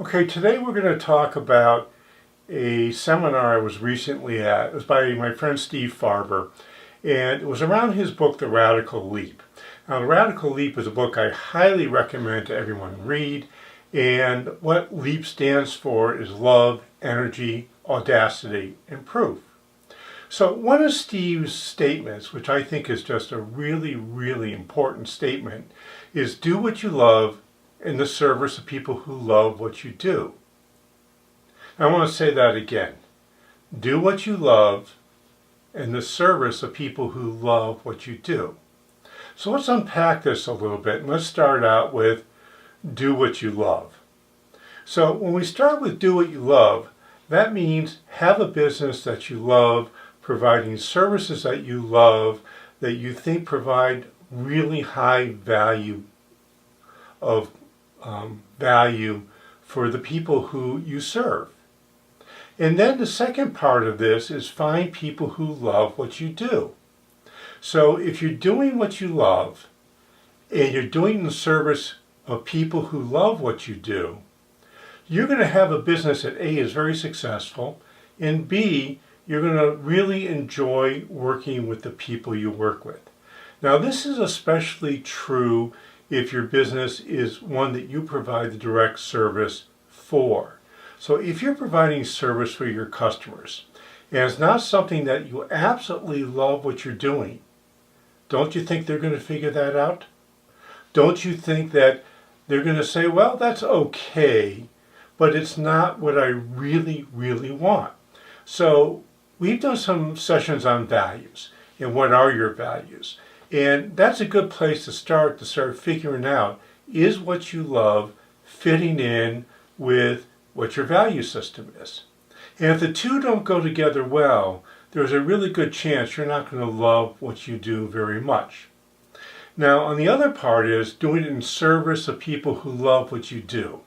Okay, today we're going to talk about a seminar I was recently at. It was by my friend Steve Farber, and it was around his book, The Radical Leap. Now, The Radical Leap is a book I highly recommend to everyone read, and what LEAP stands for is love, energy, audacity, and proof. So one of Steve's statements, which I think is just a really, really important statement, is do what you love in the service of people who love what you do. I want to say that again. Do what you love in the service of people who love what you do. So let's unpack this a little bit, and let's start out with do what you love. So when we start with do what you love, that means have a business that you love, providing services that you love, that you think provide really high value for the people who you serve. And then the second part of this is find people who love what you do. So if you're doing what you love and you're doing it in the service of people who love what you do, you're going to have a business that A is very successful, and B, you're going to really enjoy working with the people you work with. Now, this is especially true if your business is one that you provide the direct service for. So if you're providing service for your customers, and it's not something that you absolutely love what you're doing, don't you think they're going to figure that out? Don't you think that they're going to say, well, that's okay, but it's not what I really, really want? So we've done some sessions on values and what are your values. And that's a good place to start figuring out, is what you love fitting in with what your value system is? And if the two don't go together well, there's a really good chance you're not going to love what you do very much. Now, on the other part is doing it in service of people who love what you do.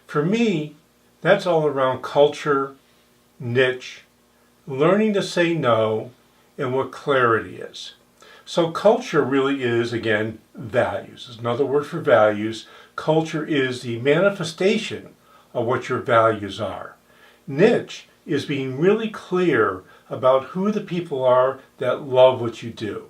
For me, that's all around culture, niche, learning to say no, and what clarity is. So culture really is, again, values. There's another word for values. Culture is the manifestation of what your values are. Niche is being really clear about who the people are that love what you do.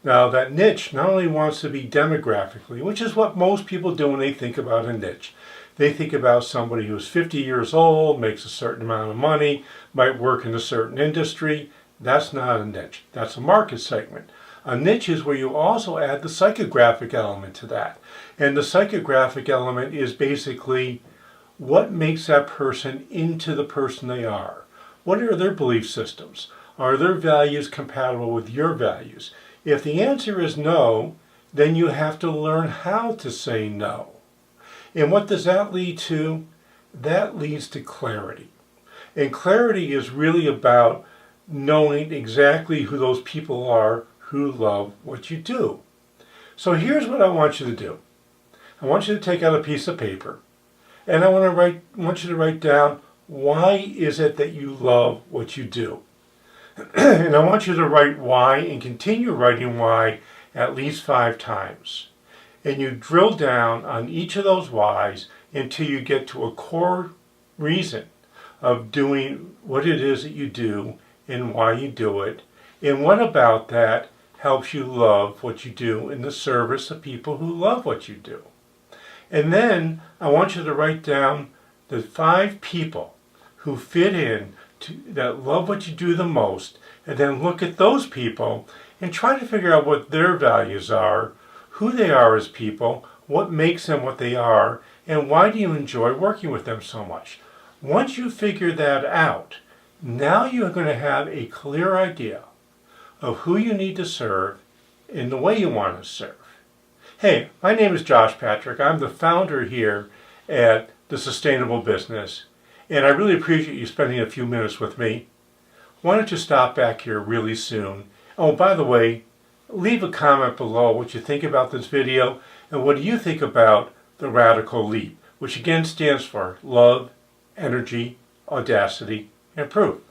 Now, that niche not only wants to be demographically, which is what most people do when they think about a niche. They think about somebody who's 50 years old, makes a certain amount of money, might work in a certain industry. That's not a niche. That's a market segment. A niche is where you also add the psychographic element to that. And the psychographic element is basically what makes that person into the person they are. What are their belief systems? Are their values compatible with your values? If the answer is no, then you have to learn how to say no. And what does that lead to? That leads to clarity. And clarity is really about knowing exactly who those people are who love what you do. So here's what I want you to do. I want you to take out a piece of paper, and I want you to write down, why is it that you love what you do? And I want you to write why and continue writing why at least 5 times. And you drill down on each of those whys until you get to a core reason of doing what it is that you do and why you do it, and what about that helps you love what you do in the service of people who love what you do. And then I want you to write down the 5 people who fit in that love what you do the most, and then look at those people and try to figure out what their values are, who they are as people, what makes them what they are, and why do you enjoy working with them so much. Once you figure that out, now you're going to have a clear idea of who you need to serve in the way you want to serve. Hey, my name is Josh Patrick. I'm the founder here at The Sustainable Business, and I really appreciate you spending a few minutes with me. Why don't you stop back here really soon? Oh, by the way, leave a comment below what you think about this video, and what do you think about the Radical Leap, which again stands for love, energy, audacity, and proof.